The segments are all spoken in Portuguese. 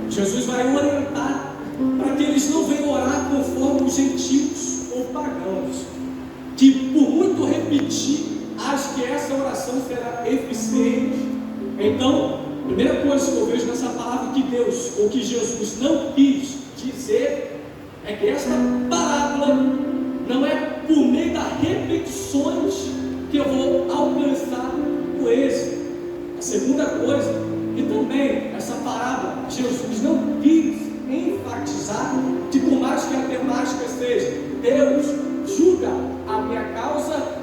Jesus vai orientar para que eles não venham orar conforme os gentios ou pagãos, que por muito repetir, acho que essa oração será eficiente. Então, a primeira coisa que eu vejo nessa palavra que Deus, ou que Jesus não quis dizer, é que esta parábola não é por meio das repetições que eu vou alcançar o êxito. A segunda coisa, que também essa parábola Jesus não quis enfatizar, que por mais que a temática seja Deus julga a minha causa,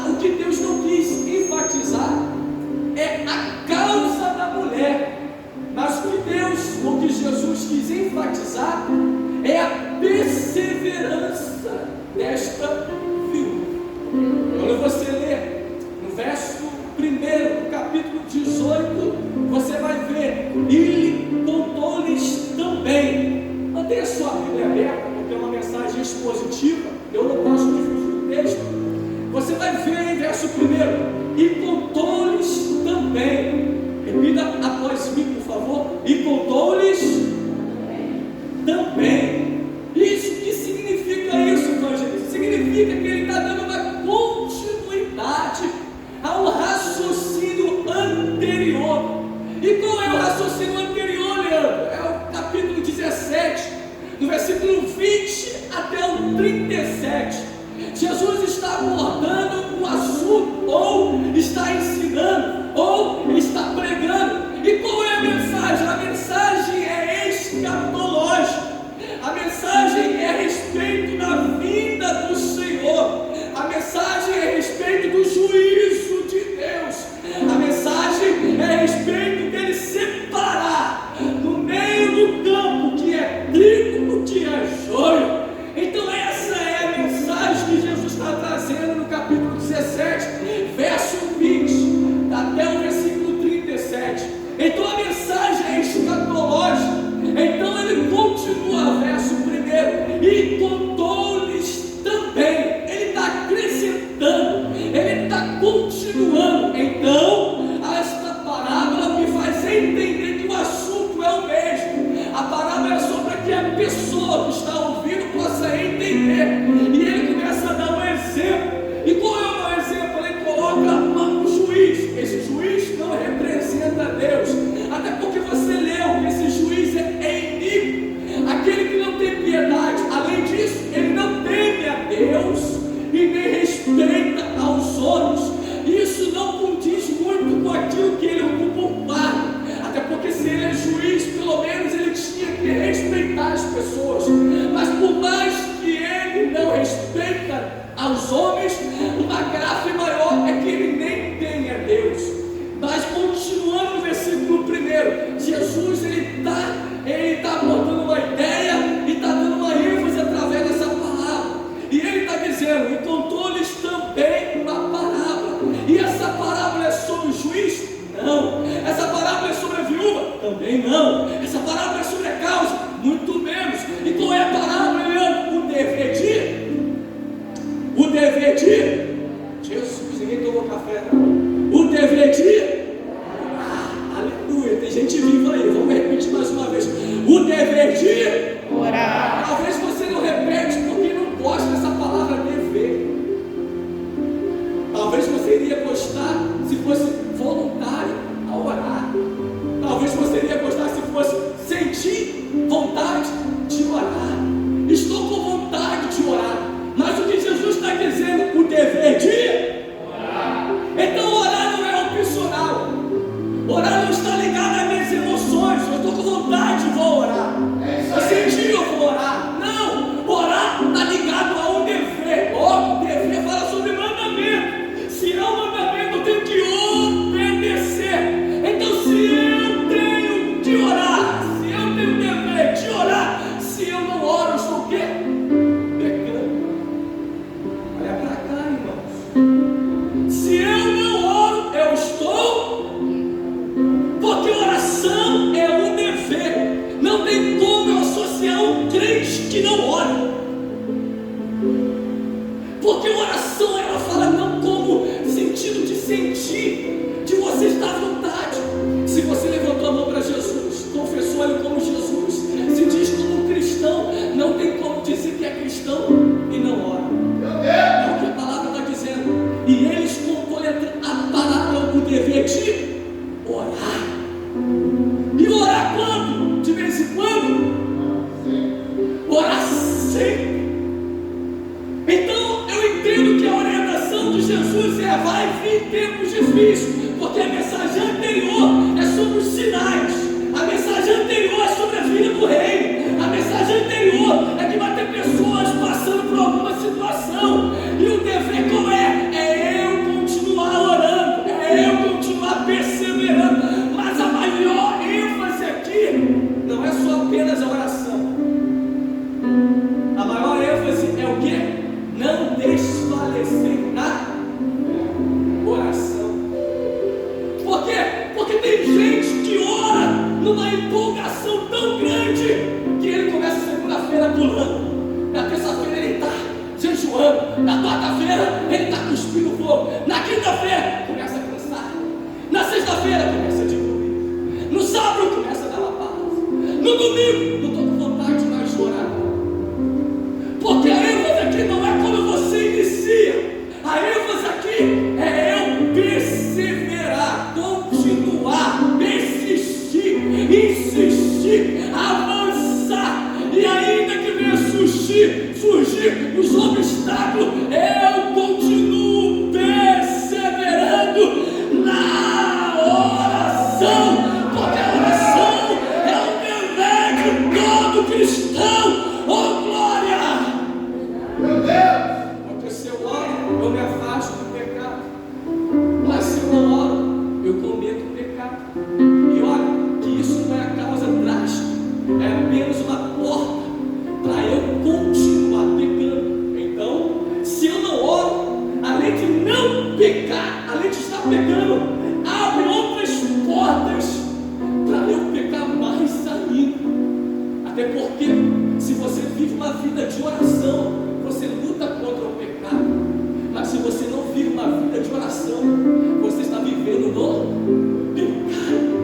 o que Deus não quis enfatizar é a causa da mulher, mas o que Deus, ou que Jesus quis enfatizar é a perseverança desta viúva. Quando você ler no verso 1 do capítulo 18, você vai ver, e contou-lhes também. Mantenha sua Bíblia aberta, porque é uma mensagem expositiva, eu não posso me fugir do texto. Você vai ver em verso 1, e contou-lhes também. Repita após mim, por favor. E contou-lhes também. Isso, que significa isso, evangelista? Significa que ele está dando uma continuidade ao raciocínio anterior. E qual é o raciocínio anterior, Leandro? É o capítulo 17, do versículo 20 até o 37. Jesus está abordando um assunto, ou está ensinando, ou está pregando. E qual é a mensagem? A mensagem é escatológica. A mensagem é a respeito da vinda do Senhor. A mensagem é a respeito do juízo de Deus. A mensagem é a respeito dele separar no meio do campo que é trigo, o que é joio. Então essa é a mensagem que Jesus está trazendo no capítulo 17, verso 20, até o versículo 37. Então a mensagem é escatológica. Então ele continua, verso 1, e contou-lhes também. Ele está acrescentando, ele está continuando. Então, esta parábola me faz entender que o assunto é o mesmo. A parábola é só para que a pessoa que está ouvindo possa entender. E ele começa a dar um exemplo. E qual é o meu exemplo? Ele coloca um juiz. Esse juiz não representa Deus, até porque você leu que esse juiz é iníquo, aquele que não tem piedade. Além disso, ele não teme a Deus e nem respeita aos homens. Isso não condiz muito com aquilo que ele ocupa o cargo, até porque se ele é juiz, pelo menos ele tinha que respeitar as pessoas. Mas por mais que ele não respeita aos homens, uma graça maior é que ele nem tem a Deus. Mas continuando no versículo 1, Jesus ele está abordando uma ideia e está dando uma ênfase através dessa palavra. E ele está dizendo, e contou-lhes também uma parábola. E essa parábola é sobre o juiz? Não. Essa parábola é sobre a viúva? Também não. Essa parábola é sobre a causa? Muito menos. E qual é a parábola, Leandro? O dever de? O dever de? Jesus, ninguém tomou café, não. O dever de? Aleluia, tem gente viva aí. Vamos repetir mais uma vez. O dever de? Orar. Talvez você não repete porque não gosta dessa palavra dever. Talvez você iria gostar se fosse voluntário a orar. Talvez você iria gostar se fosse sentir vontade de orar. Estou com vontade de orar. Mas o que Jesus está dizendo? O dever de orar. Então orar não é opcional. Orar não está ligado às minhas emoções. Eu estou com vontade, vou orar. Eu senti, eu vou orar. Não, orar está ligado a um dever. O dever fala sobre mandamento. Se é um mandamento, eu tenho que obedecer. Então se eu tenho de orar, se eu tenho o dever de orar, se eu não oro, eu estou o quê? Pecando. Olha para cá, irmãos. Se eu não oro, eu estou. Porque oração é um dever. Não tem como eu associar um crente que não ora. Porque oração ela fala não como sentido de sentir, de você estar à vontade. Se você levantou a mão para Jesus, confessou Ele como Jesus tempos difíceis, porque a mensagem anterior é sobre os sinais, a mensagem anterior é sobre a vida do reino, a mensagem anterior é que vai ter pessoas passando por alguma situação, e o dever qual é? É eu continuar orando, é eu continuar perseverando, mas a maior ênfase aqui não é só apenas a oração, a maior ênfase é o quê? Não desfalecer na oração. Por quê? Porque tem gente que ora numa empolgação tão grande que ele começa segunda-feira pulando, na terça-feira ele está jejuando, na quarta-feira ele está cuspindo fogo, na quinta-feira começa a cansar, na sexta-feira começa a diminuir, no sábado começa a dar uma pausa, no domingo não estou com vontade mais de orar, porque a ênfase aqui não é quando você inicia, a ênfase aqui é eu perseverar, continuar, persistir, insistir, avançar, e ainda que venha surgir os obstáculos, eu continuo perseverando na oração, porque a oração é o dever de todo cristão. Oh glória! Meu Deus! Porque se eu oro, eu me afasto do pecado, mas se eu não oro, eu cometo pecado. E olha, que isso não é a causa drástica, é apenas uma porta para eu continuar pecando. Então, se eu não oro, além de não pecar, além de estar pecando, abre outras portas para eu pecar mais ainda. Até porque, se você vive uma vida de oração, você luta contra o pecado. Mas se você não vive uma vida de oração, você está vivendo no pecado.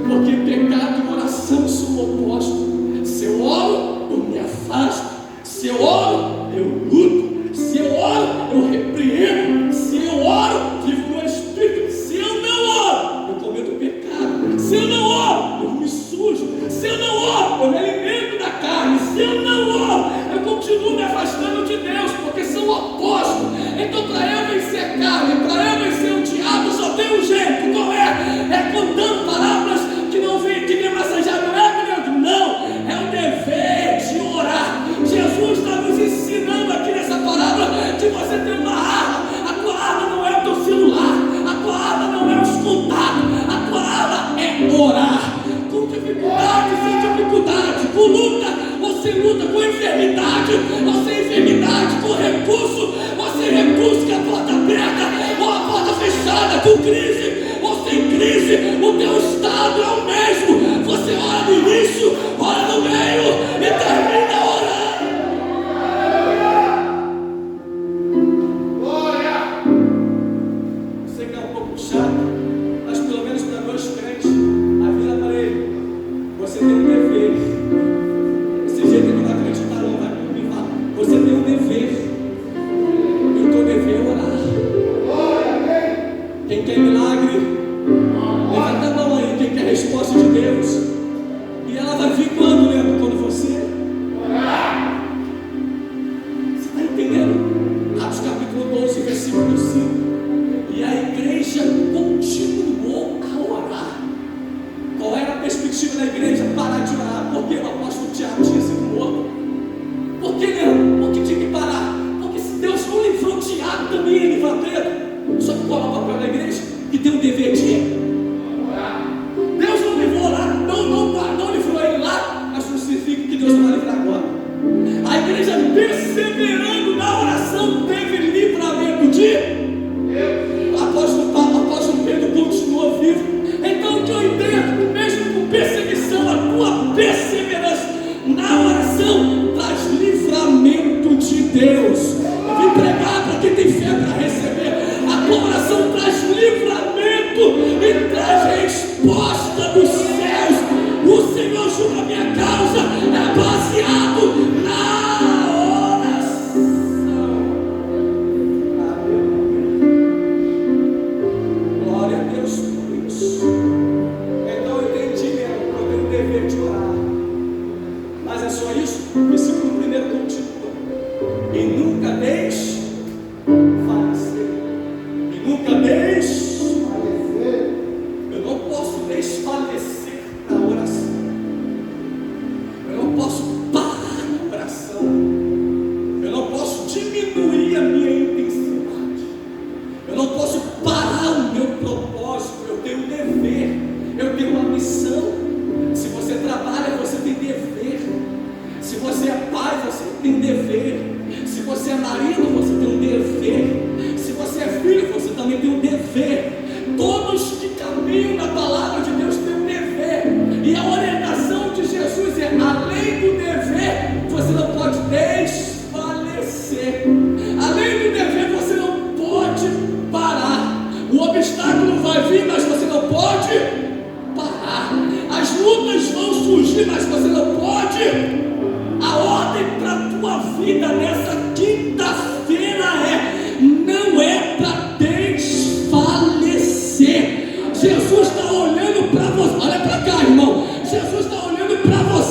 Porque pecado e oração são opostos. Se eu oro, eu me afasto. Se eu oro, eu luto. Se eu oro, eu repreendo. Se eu oro, vivo no Espírito. Se eu não oro, eu cometo pecado. Se eu não oro, eu me sujo. Se eu não oro, eu me alimento da carne. Se eu não oro, eu continuo me afastando de Deus, porque são opostos. Então, para eu vencer a carne, para eu vencer o diabo, só tem um jeito. Qual é? É contando palavras que não vem, que vem massagear meu ego, Deus. Não, é o dever de orar. Jesus está nos ensinando aqui nessa palavra que você tem uma arma. A tua arma não é o teu celular, a tua arma não é os contatos, a tua arma é orar. Com dificuldade, sem dificuldade, com luta, você luta, com enfermidade, você enfermidade, com recurso, você recurso, que a porta aberta ou a porta fechada, com crise ou sem crise, o teu estado é o mesmo. Você ora no início, ora no meio e termina orando. Glória! Você que é um pouco chato, mas pelo menos para nós crentes, avisa para ele, você tem um dever. Esse jeito que não vai acreditar não, vai me falar. Você tem um dever, e o teu dever é orar. Quem quer milagre, levanta a mão aí. Quem quer resposta de Deus, e ela vai vir quando, lembra? Quando você orar. Você está entendendo? Atos capítulo 12, versículo 5. E a igreja continuou a orar. Qual era a perspectiva da igreja? Parar de orar. Porque o apóstolo Tiago tinha sido morto. Por que não? Porque tinha que parar. Porque se Deus não livrou Tiago, também ia livrar Pedro. Só que qual é o papel da igreja? Que tem um dever de orar. Deus não livrou lá, não livrou ele lá, mas não significa que Deus não vai livrar agora. A igreja perseverando na oração teve livramento de Deus. O apóstolo Pedro continuou vivo. Então o que eu entendo, mesmo com perseguição, a tua perseverança na oração traz livramento de Deus. Eu vim pregar para quem tem fé para receber. A tua oração traz livramento e traz resposta dos céus. O Senhor julga a minha causa, é baseado na oração. Glória a Deus por isso. Então eu entendi mesmo que eu tenho o dever de orar. Mas é só isso? O versículo 1 continua. E nunca deixe falecer. E nunca deixe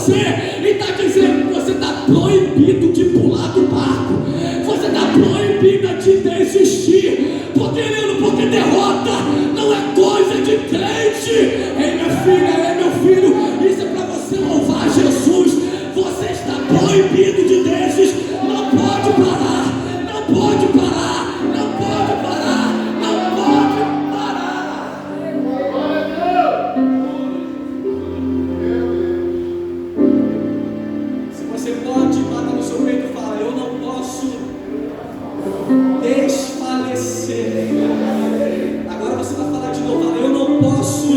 você e está dizendo que você está proibido de pular do barco, você está proibida de desistir, porque derrota não é coisa de crente. Ei, minha filha, ei, meu filho, isso é para você louvar Jesus. Você está proibido de desistir, não pode parar, não pode parar, não pode parar, não pode parar. Se você pode, bata no seu peito e fala: eu não posso desfalecer. Agora você vai falar de novo: fala, eu não posso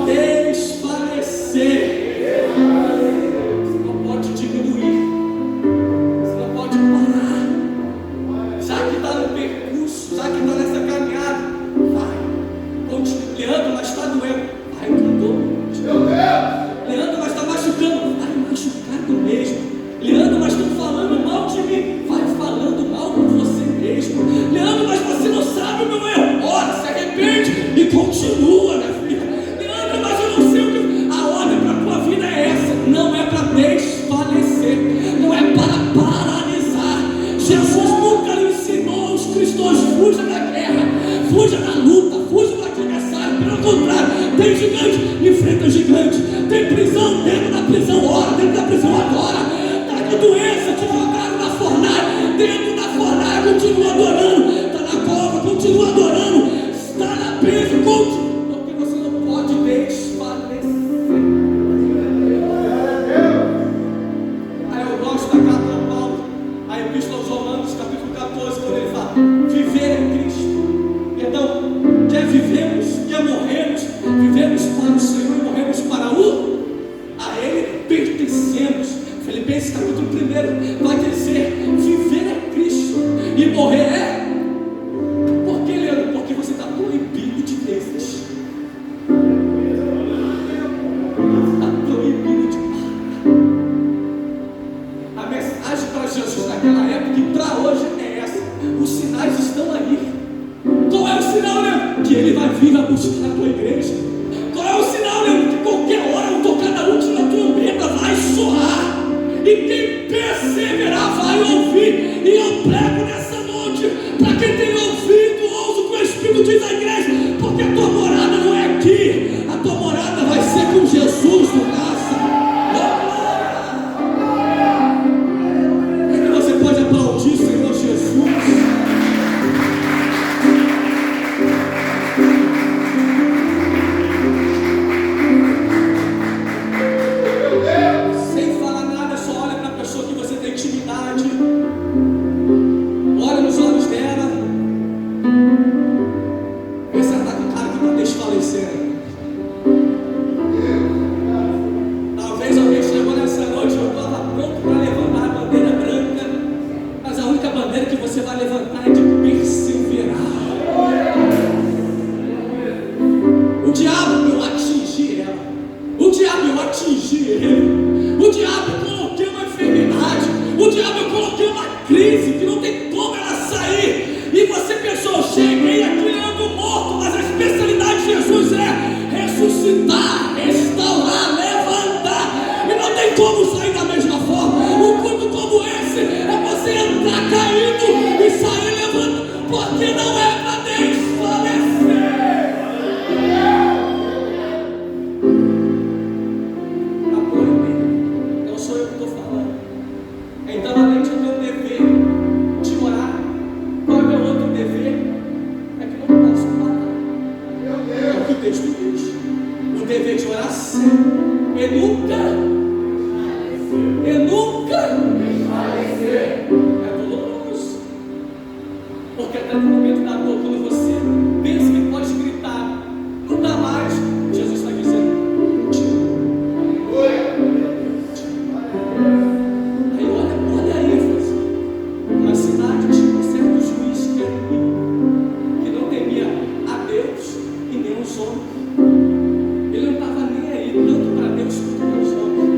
desfalecer. Você não pode diminuir, você não pode parar. Já que está no percurso, já que está nessa caminhada, vai, continue. Leandro, mas está doendo, vai com dor. Leandro, mas está machucando, vai machucando mesmo. Leandro, mas estão falando mal de mim, vai falando mal por você mesmo. Leandro, mas você não sabe o meu erro. Ora, se arrepende e continua, minha filha. Leandro, mas eu não sei o que. A ordem para a tua vida é essa. Não é para desfalecer, não é para paralisar. Jesus nunca lhe ensinou aos cristãos: fuja da guerra, fuja da luta, fuja do adversário. Pelo contrário, tem gigante, enfrenta gigante. Tem prisão, dentro da prisão, ora, dentro da prisão agora. Doença, te jogaram na fornalha, dentro da fornalha, continua adorando, está na cova, continua adorando, está na presa, continua, porque você não pode desfalecer. Aí eu gosto da carta de Paulo, a Epístola aos Romanos, capítulo 14, quando ele fala: viver em Cristo, perdão, quer vivemos, quer morremos, vivemos para o Senhor e morremos para a Ele pertencemos. Filipenses capítulo 1 vai dizer: viver é Cristo e morrer é. Por que, Leandro? Porque você está proibido de desistir. Você está proibido de parar. A mensagem para Jesus naquela época e para hoje é essa: os sinais estão aí. Qual é o sinal, Leandro? Que Ele vai vir a buscar a tua igreja. Qual é o sinal, Leandro? Que qualquer hora eu tocar na última trombeta vai soar. E quem perseverar vai ouvir. E eu prego nessa noite para quem tem ouvido, ouça o que o Espírito diz à igreja. Porque a tua morada não é aqui, a tua morada vai ser com Jesus no graça. É que você pode aplaudir, Senhor Jesus. Ele não estava nem aí, tanto para Deus quanto para os homens.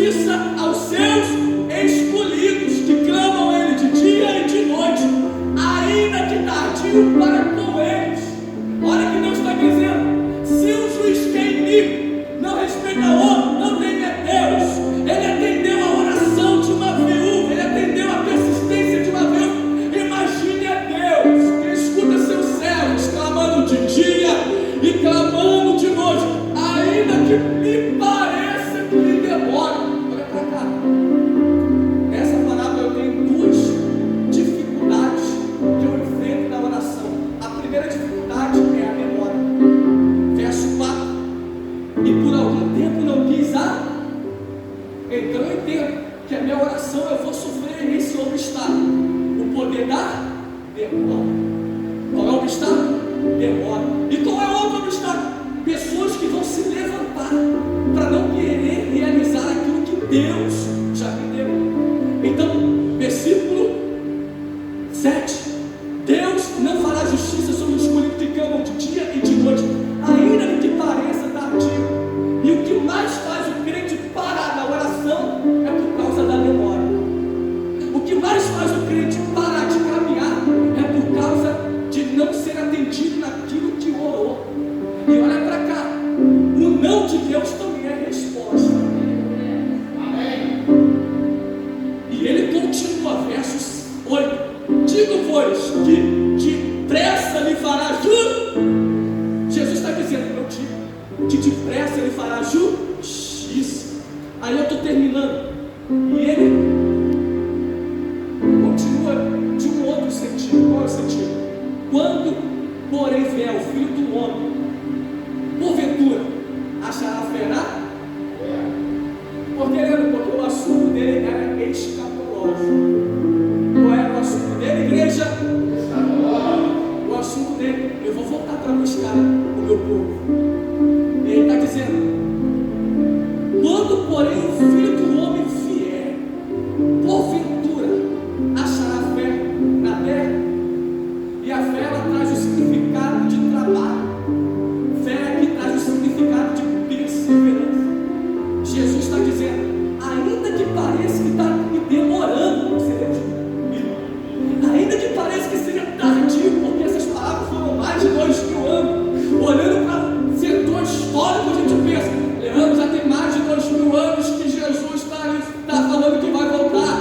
justiça aos seus escolhidos, que clamam a Ele de dia e de noite, ainda que tardio para com eles. Olha o que Deus está dizendo: se o juiz que é iníquo não respeita a outro, não teme a Deus. Ele atendeu a oração de uma viúva, ele atendeu a persistência de uma viúva. Imagine a Deus, que escuta seus servos clamando de dia e clamando de noite, ainda que me pareça que lhe demora. Olha para cá. Nessa palavra eu tenho duas dificuldades que eu enfrento na oração. A primeira dificuldade é a memória. Verso 4: e por algum tempo não quis Então eu entendo que a minha oração eu vou sofrer esse obstáculo. O poder da demora. Qual é o obstáculo? Demora. E qual é outro obstáculo? Pessoas que vão se levantar para não querer realizar aquilo que Deus já me deu. Então, versículo 7: Deus não fará justiça sobre os escolhidos que clamam de dia e de noite, ainda que pareça tardio. E o que mais faz o crente parar na oração é por causa da demora. O que mais faz o crente parar de caminhar é por causa de não ser atendido naquilo que orou. E olha para cá, o não de Deus também é resposta. Amém. E ele continua, versos 8: digo-vos que depressa lhe fará justiça. Jesus está dizendo: eu digo que depressa ele fará justiça. Aí eu estou terminando. E ele continua de um outro sentido. Qual é o sentido? Quando, porém, vier o Filho do Homem, porventura achará fé na? Porque o assunto dele era escatológico. Qual era o assunto dele, igreja? O assunto dele: eu vou voltar para buscar o meu povo. E ele está dizendo: quando, porém, o Filho do Homem vier, porventura achará fé na terra? E a fé, ela traz o significado de trabalho. Fé aqui traz o significado de perseverança. Jesus está dizendo: ainda que pareça que está demorando, ainda que pareça que seja tardio, porque essas palavras foram mais de 2000 anos. Olhando para o setor histórico, a gente pensa: Leandro, já tem mais de 2000 anos que Jesus está falando que vai voltar.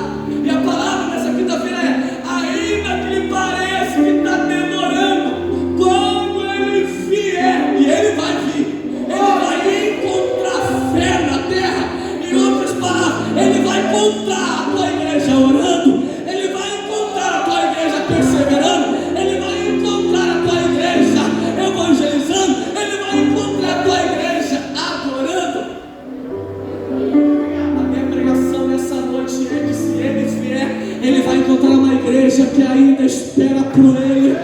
E a palavra nessa quinta-feira é: ainda que lhe pareça que está demorando, quando ele vier, e ele vai vir, ele vai encontrar fé na terra. Em outras palavras, ele vai encontrar a tua igreja orando, ele vai encontrar a tua igreja perseverando, ele vai encontrar a tua igreja evangelizando, ele vai encontrar a tua igreja adorando. A minha pregação nessa noite é que, se ele vier, ele vai encontrar uma igreja que ainda espera por ele,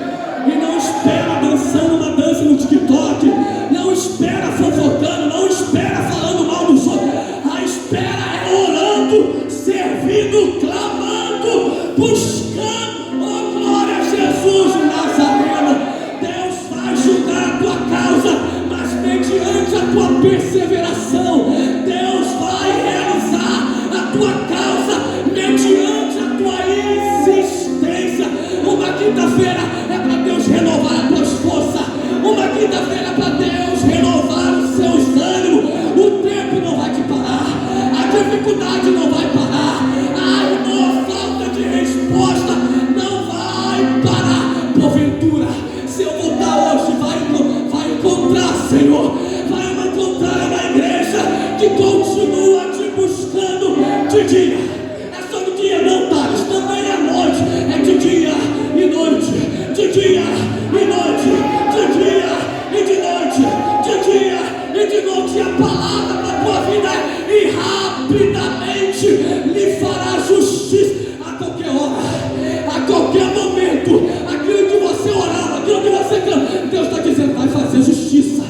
e não espera dançando uma dança no TikTok, não espera fofocando, não espera falando mal dos outros. A espera é orando, servindo, clamando, buscando. Oh, glória a Jesus Nazareno. Deus vai julgar a tua causa, mas mediante a tua perseveração, Deus vai realizar a tua causa mediante a tua insistência. Uma quinta-feira é para Deus renovar as tuas forças. Uma quinta-feira é para Deus renovar os seus ânimos. O tempo não vai te parar, a dificuldade não vai parar, a irmã, falta de resposta não vai parar. Porventura, se eu voltar hoje, vai encontrar, Senhor, vai encontrar uma igreja que continua te buscando de dia. É só de dia não, Thales, também é noite, é de dia e noite, de dia e noite, de dia e de noite, de dia e de noite. A palavra para a tua vida é: e rapidamente lhe fará justiça. A qualquer hora, a qualquer momento, aquilo que você orava, aquilo que você clama, Deus está dizendo: vai fazer justiça.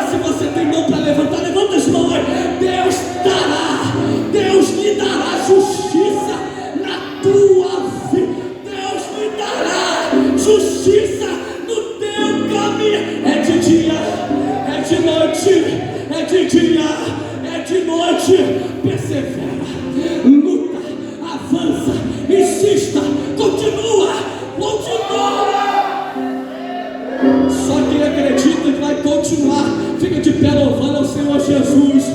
Se você tem mão para levantar, levanta as mãos. Deus dará, Deus lhe dará justiça na tua vida. Deus lhe dará justiça no teu caminho. É de dia, é de noite, é de dia, é de noite. noite, persevera, luta, avança, insista, continua. Só quem acredita que vai continuar, fica de pé louvando ao Senhor Jesus.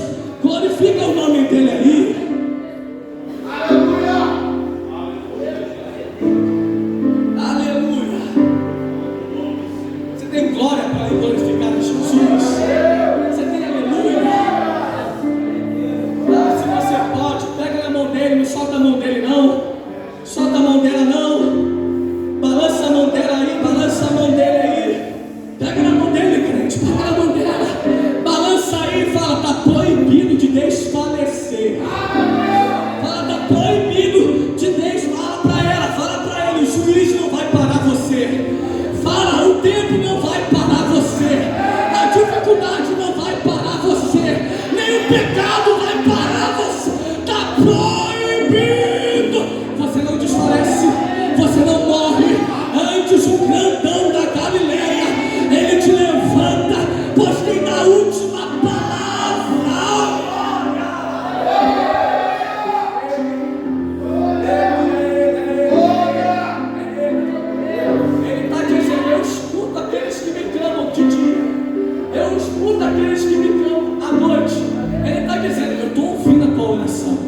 Glorifica o nome dele aí. Aleluia. Aleluia. Você tem glória para glorificar Jesus? Você tem aleluia? Se você pode, pega na mão dele, não solta a mão dele não. Solta a mão dela não. Balança a mão dela aí, balança a mão dele aí. Pega na mão dele, crente, pega na mão dela. Balança aí e fala, está proibido de desfalecer. Fala, está proibido de desfalecer. Fala para ele, o juiz não vai parar você. Fala, o tempo não vai parar você. A dificuldade não vai parar você. Nem o pecado vai parar você. Está proibido. Você não desfalece, você não morre. Antes o grandão da Galileia, ele te levanta, pois tem a última palavra. Ele está dizendo, eu escuto aqueles que me clamam de dia, eu escuto aqueles que me clamam à noite. Ele está dizendo, eu estou ouvindo a tua oração.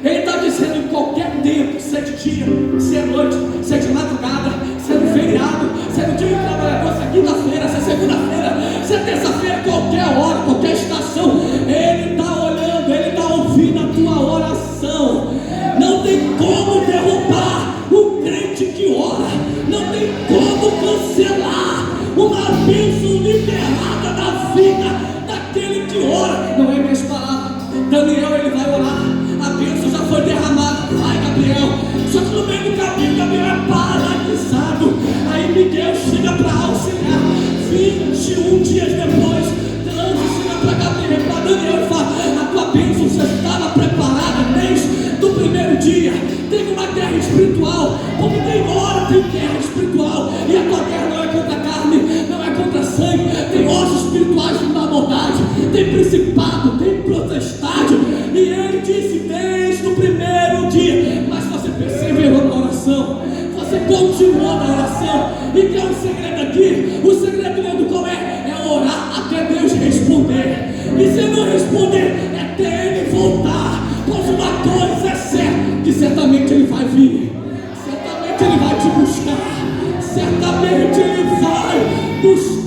Ele está dizendo, em qualquer tempo, se é de dia, se é noite, se é de madrugada, se é no feriado, se é no dia de trabalhador, se é quinta-feira, se é segunda-feira, se é terça-feira, qualquer hora, qualquer estação, ele está olhando, ele está ouvindo a tua oração. Não tem como derrubar o crente que ora, não tem como cancelar uma bênção liberada da vida daquele que ora. Não é minhas palavras, Daniel ele vai orar, a bênção já foi derramada, vai Gabriel. Só que no meio do caminho, Gabriel é paralisado. Aí Miguel chega para auxiliar. 21 dias depois, Deus chega para Gabriel, para Daniel e fala, a tua bênção já estava preparada desde o primeiro dia. Tem uma guerra espiritual, porque tem hora, tem guerra espiritual. E a tua guerra não é contra a carne, não é contra sangue. Tem ossos espirituais de maldade, tem principado, tem potestade. E ele disse desde o primeiro dia, mas você perseverou na oração, você continuou na oração. E que é o segredo aqui? O segredo do qual é orar até Deus responder. E se não responder, é até ele voltar. Pois uma coisa é certa, que certamente ele vai vir, certamente ele vai te buscar, certamente ele vai buscar.